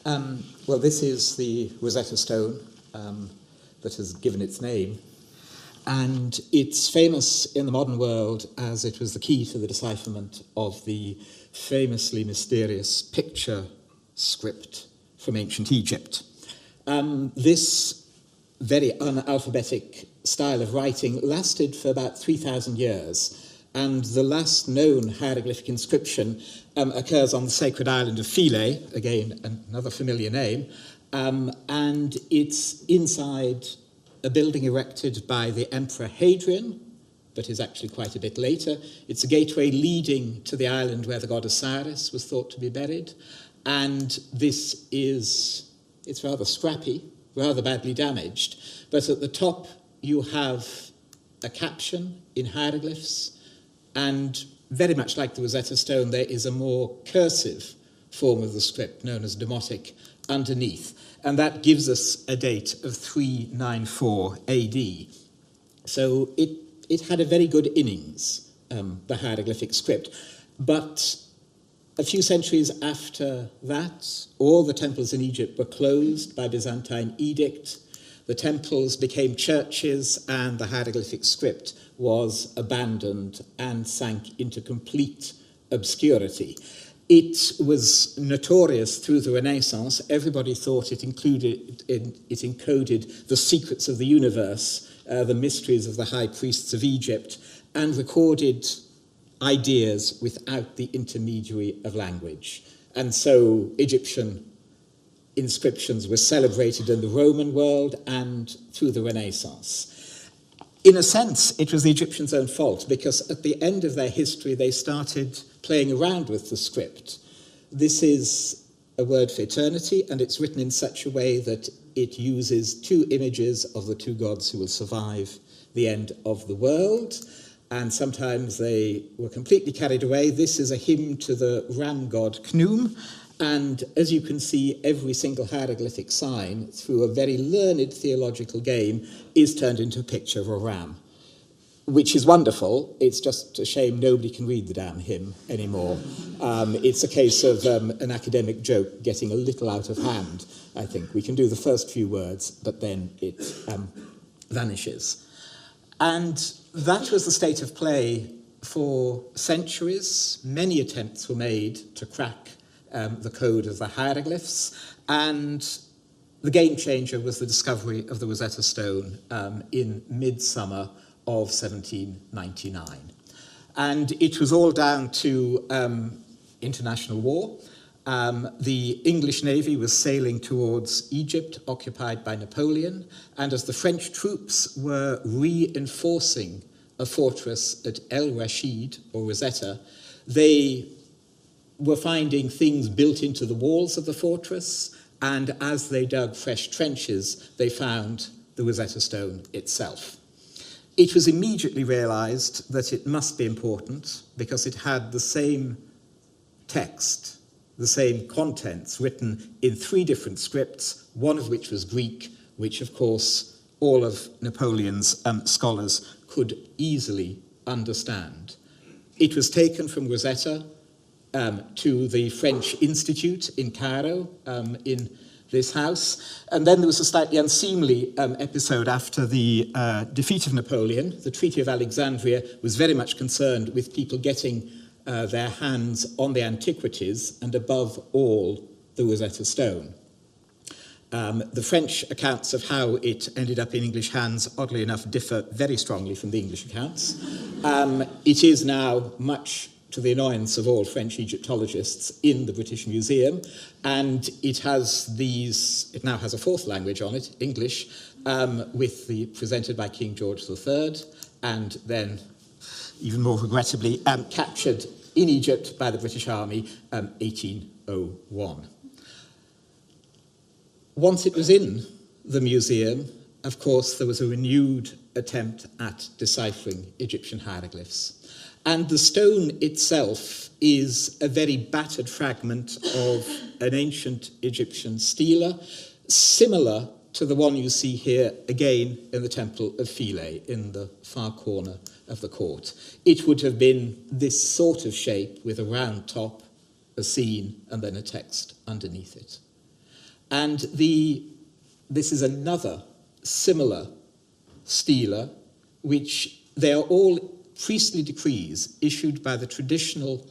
Well, this is the Rosetta Stone that has given its name. And it's famous in the modern world as it was the key to the decipherment of the famously mysterious picture script from ancient Egypt. This very unalphabetic style of writing lasted for about 3,000 years. And the last known hieroglyphic inscription occurs on the sacred island of Philae, again, another familiar name, and it's inside a building erected by the Emperor Hadrian, but is actually quite a bit later. It's a gateway leading to the island where the god Osiris was thought to be buried, and it's rather scrappy, rather badly damaged, but at the top you have a caption in hieroglyphs, and very much like the Rosetta Stone, there is a more cursive form of the script known as demotic underneath. And that gives us a date of 394 AD. So it had a very good innings, the hieroglyphic script. But a few centuries after that, all the temples in Egypt were closed by Byzantine edict. The temples became churches, and the hieroglyphic script was abandoned and sank into complete obscurity. It was notorious through the Renaissance. Everybody thought it encoded the secrets of the universe, the mysteries of the high priests of Egypt, and recorded ideas without the intermediary of language. And so Egyptian inscriptions were celebrated in the Roman world and through the Renaissance. In a sense, it was the Egyptians' own fault, because at the end of their history, they started playing around with the script. This is a word for eternity, and it's written in such a way that it uses two images of the two gods who will survive the end of the world, and sometimes they were completely carried away. This is a hymn to the ram god Khnum, and as you can see, every single hieroglyphic sign, through a very learned theological game, is turned into a picture of a ram, which is wonderful. It's just a shame nobody can read the damn hymn anymore. It's a case of an academic joke getting a little out of hand, I think. We can do the first few words, but then it vanishes. And that was the state of play for centuries. Many attempts were made to crack the code of the hieroglyphs, and the game changer was the discovery of the Rosetta Stone in midsummer of 1799. And it was all down to international war. The English Navy was sailing towards Egypt, occupied by Napoleon, and as the French troops were reinforcing a fortress at El Rashid, or Rosetta, they were finding things built into the walls of the fortress, and as they dug fresh trenches, they found the Rosetta Stone itself. It was immediately realized that it must be important because it had the same text, the same contents written in three different scripts, one of which was Greek, which of course all of Napoleon's scholars could easily understand. It was taken from Rosetta to the French Institute in Cairo, in this house. And then there was a slightly unseemly episode after the defeat of Napoleon. The Treaty of Alexandria was very much concerned with people getting their hands on the antiquities, and above all, the Rosetta Stone. The French accounts of how it ended up in English hands, oddly enough, differ very strongly from the English accounts. It is now much to the annoyance of all French Egyptologists in the British Museum, and it now has a fourth language on it, English, presented by King George III, and then, even more regrettably, captured in Egypt by the British Army, 1801. Once it was in the museum, of course, there was a renewed attempt at deciphering Egyptian hieroglyphs. And the stone itself is a very battered fragment of an ancient Egyptian stele, similar to the one you see here again in the temple of Philae in the far corner of the court. It would have been this sort of shape with a round top, a scene, and then a text underneath it. And this is another similar stele, which they are all priestly decrees issued by the traditional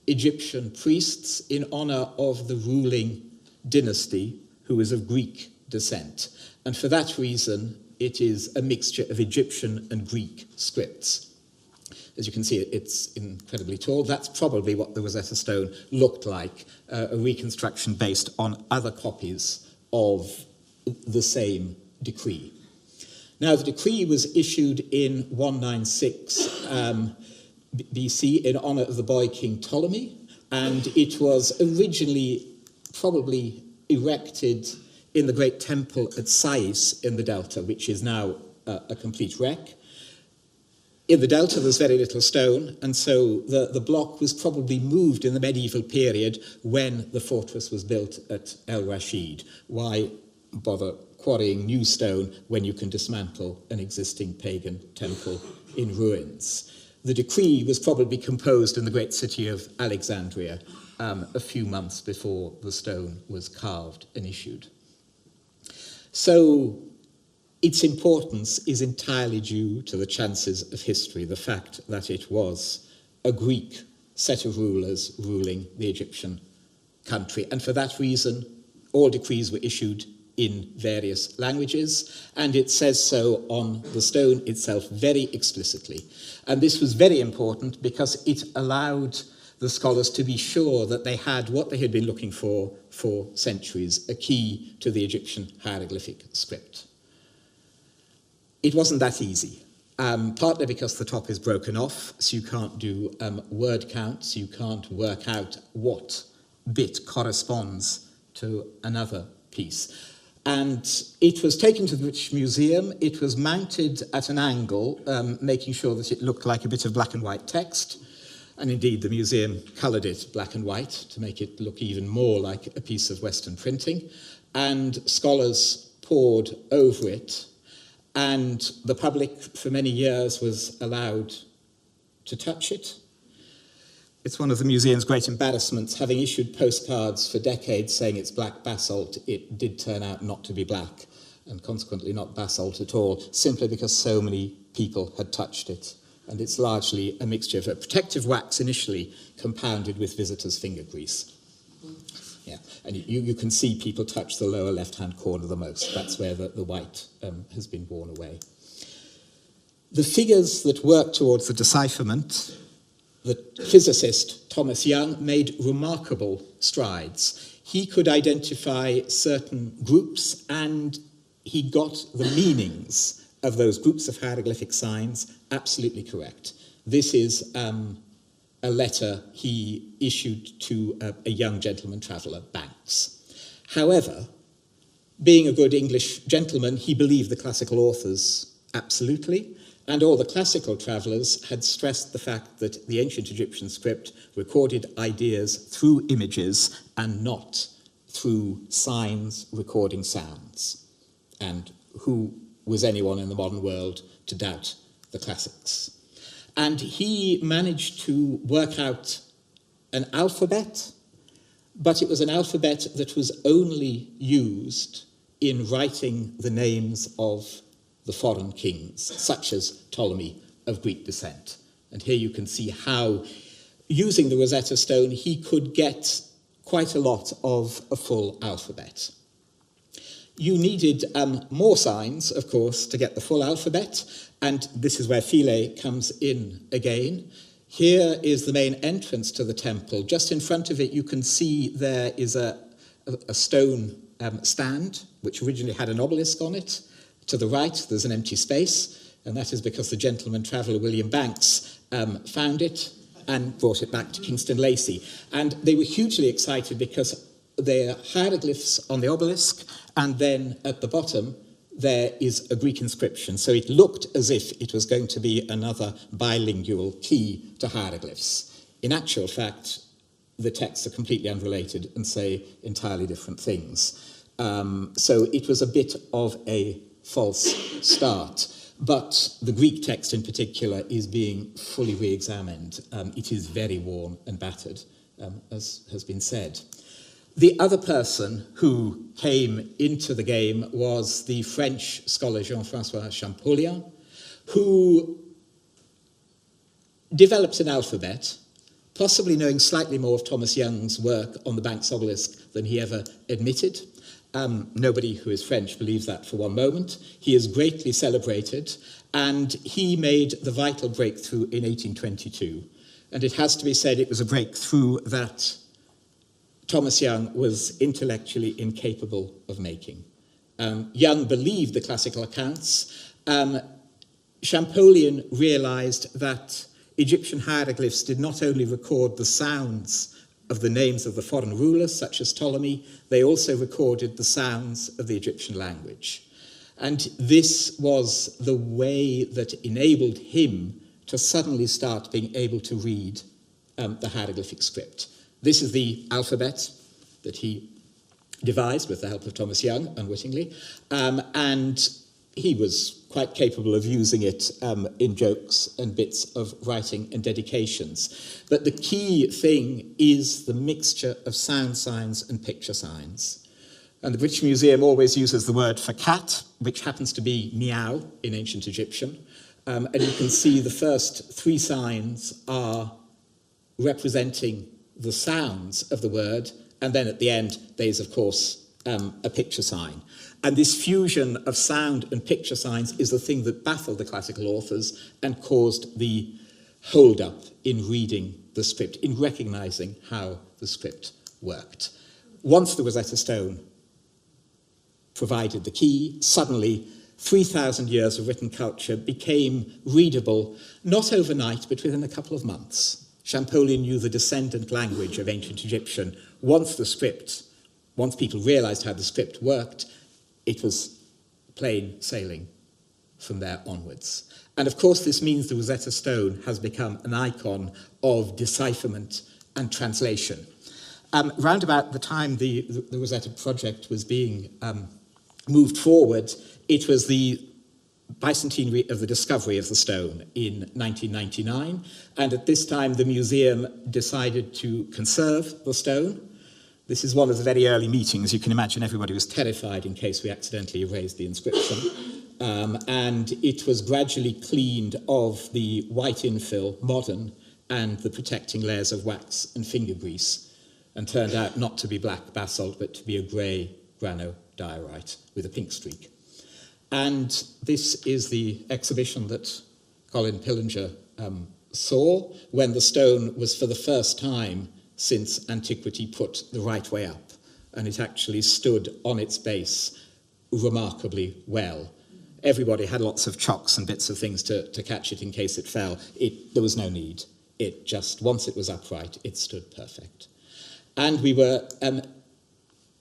Egyptian priests in honor of the ruling dynasty who was of Greek descent. And for that reason, it is a mixture of Egyptian and Greek scripts. As you can see, it's incredibly tall. That's probably what the Rosetta Stone looked like, a reconstruction based on other copies of the same decree. Now, the decree was issued in 196 BC in honor of the boy King Ptolemy, and it was originally probably erected in the great temple at Sais in the Delta, which is now a complete wreck. In the Delta, there's very little stone, and so the block was probably moved in the medieval period when the fortress was built at El Rashid. Why bother quarrying new stone when you can dismantle an existing pagan temple in ruins? The decree was probably composed in the great city of Alexandria a few months before the stone was carved and issued. So its importance is entirely due to the chances of history, the fact that it was a Greek set of rulers ruling the Egyptian country. And for that reason, all decrees were issued in various languages, and it says so on the stone itself very explicitly. And this was very important because it allowed the scholars to be sure that they had what they had been looking for centuries, a key to the Egyptian hieroglyphic script. It wasn't that easy, partly because the top is broken off, so you can't do word counts, you can't work out what bit corresponds to another piece. And it was taken to the British Museum. It was mounted at an angle, making sure that it looked like a bit of black and white text. And indeed, the museum coloured it black and white to make it look even more like a piece of Western printing. And scholars pored over it. And the public, for many years, was allowed to touch it. It's one of the museum's great embarrassments, having issued postcards for decades saying it's black basalt. It did turn out not to be black, and consequently not basalt at all, simply because so many people had touched it. And it's largely a mixture of a protective wax initially, compounded with visitors' finger grease. Yeah, and you can see people touch the lower left-hand corner the most. That's where the white has been worn away. The figures that work towards the decipherment, the physicist Thomas Young made remarkable strides. He could identify certain groups, and he got the meanings of those groups of hieroglyphic signs absolutely correct. This is a letter he issued to a young gentleman traveller, Banks. However, being a good English gentleman, he believed the classical authors absolutely, and all the classical travellers had stressed the fact that the ancient Egyptian script recorded ideas through images and not through signs recording sounds. And who was anyone in the modern world to doubt the classics? And he managed to work out an alphabet, but it was an alphabet that was only used in writing the names of the foreign kings, such as Ptolemy of Greek descent. And here you can see how, using the Rosetta Stone, he could get quite a lot of a full alphabet. You needed more signs, of course, to get the full alphabet, and this is where Philae comes in again. Here is the main entrance to the temple. Just in front of it, you can see there is a stone stand, which originally had an obelisk on it. To the right, there's an empty space, and that is because the gentleman traveller William Banks found it and brought it back to Kingston Lacey. And they were hugely excited because there are hieroglyphs on the obelisk, and then at the bottom there is a Greek inscription. So it looked as if it was going to be another bilingual key to hieroglyphs. In actual fact, the texts are completely unrelated and say entirely different things. So it was a bit of a false start. But the Greek text in particular is being fully re-examined. It is very worn and battered, as has been said. The other person who came into the game was the French scholar Jean-François Champollion, who developed an alphabet, possibly knowing slightly more of Thomas Young's work on the Banks obelisk than he ever admitted. Nobody who is French believes that for one moment. He is greatly celebrated, and he made the vital breakthrough in 1822. And it has to be said it was a breakthrough that Thomas Young was intellectually incapable of making. Young believed the classical accounts. Champollion realized that Egyptian hieroglyphs did not only record the sounds of the names of the foreign rulers, such as Ptolemy, they also recorded the sounds of the Egyptian language. And this was the way that enabled him to suddenly start being able to read the hieroglyphic script. This is the alphabet that he devised with the help of Thomas Young, unwittingly, and he was quite capable of using it in jokes and bits of writing and dedications. But the key thing is the mixture of sound signs and picture signs. And the British Museum always uses the word for cat, which happens to be meow in ancient Egyptian. And you can see the first three signs are representing the sounds of the word, and then at the end there's, of course, a picture sign. And this fusion of sound and picture signs is the thing that baffled the classical authors and caused the hold-up in reading the script, in recognizing how the script worked. Once the Rosetta Stone provided the key, suddenly 3,000 years of written culture became readable, not overnight, but within a couple of months. Champollion knew the descendant language of ancient Egyptian. Once people realized how the script worked, it was plain sailing from there onwards. And of course, this means the Rosetta Stone has become an icon of decipherment and translation. Round about the time the Rosetta project was being moved forward, it was the bicentenary of the discovery of the stone in 1999, and at this time the museum decided to conserve the stone. This is one of the very early meetings. You can imagine everybody was terrified in case we accidentally erased the inscription. And it was gradually cleaned of the white infill, modern, and the protecting layers of wax and finger grease, and turned out not to be black basalt, but to be a grey granodiorite with a pink streak. And this is the exhibition that Colin Pillinger saw when the stone was for the first time since antiquity put the right way up, and it actually stood on its base remarkably well. Everybody had lots of chocks and bits of things to catch it in case it fell. There was no need. It just, once it was upright, it stood perfect. And we were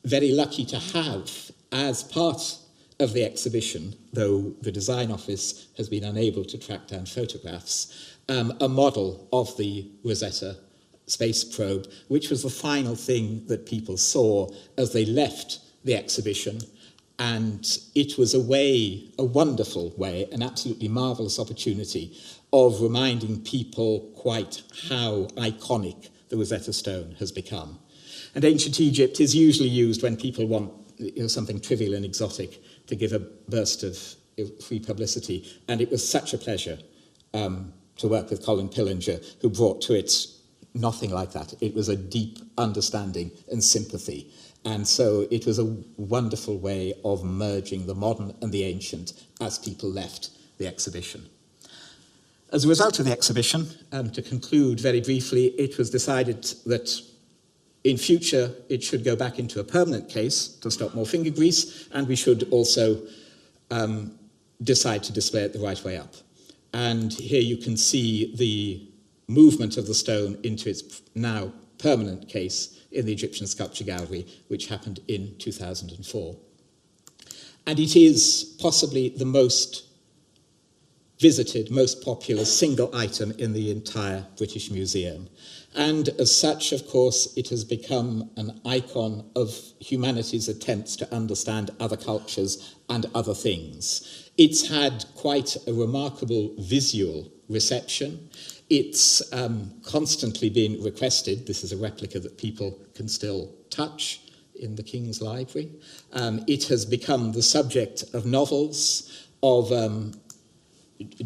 very lucky to have, as part of the exhibition, though the design office has been unable to track down photographs, a model of the Rosetta space probe, which was the final thing that people saw as they left the exhibition. And it was a wonderful way, an absolutely marvelous opportunity of reminding people quite how iconic the Rosetta Stone has become. And ancient Egypt is usually used when people want something trivial and exotic to give a burst of free publicity. And it was such a pleasure to work with Colin Pillinger, who brought to it nothing like that. It was a deep understanding and sympathy. And so it was a wonderful way of merging the modern and the ancient as people left the exhibition. As a result of the exhibition, to conclude very briefly, it was decided that in future it should go back into a permanent case to stop more finger grease, and we should also decide to display it the right way up. And here you can see the movement of the stone into its now permanent case in the Egyptian Sculpture Gallery, which happened in 2004. And it is possibly the most visited, most popular single item in the entire British Museum. And as such, of course, it has become an icon of humanity's attempts to understand other cultures and other things. It's had quite a remarkable visual reception. It's constantly been requested. This is a replica that people can still touch in the King's Library. It has become the subject of novels, of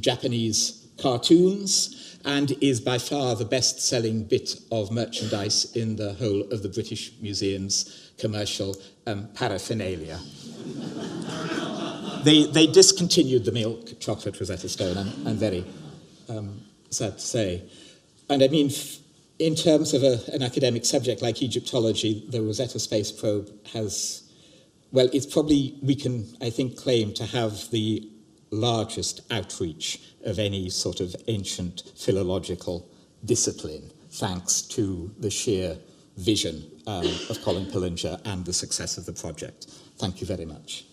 Japanese cartoons, and is by far the best-selling bit of merchandise in the whole of the British Museum's commercial paraphernalia. They discontinued the milk chocolate Rosetta Stone, I'm very sad to say. And I mean, in terms of an academic subject like Egyptology, the Rosetta Space Probe has, well, it's probably, we can, I think, claim to have the largest outreach of any sort of ancient philological discipline, thanks to the sheer vision of Colin Pillinger and the success of the project. Thank you very much.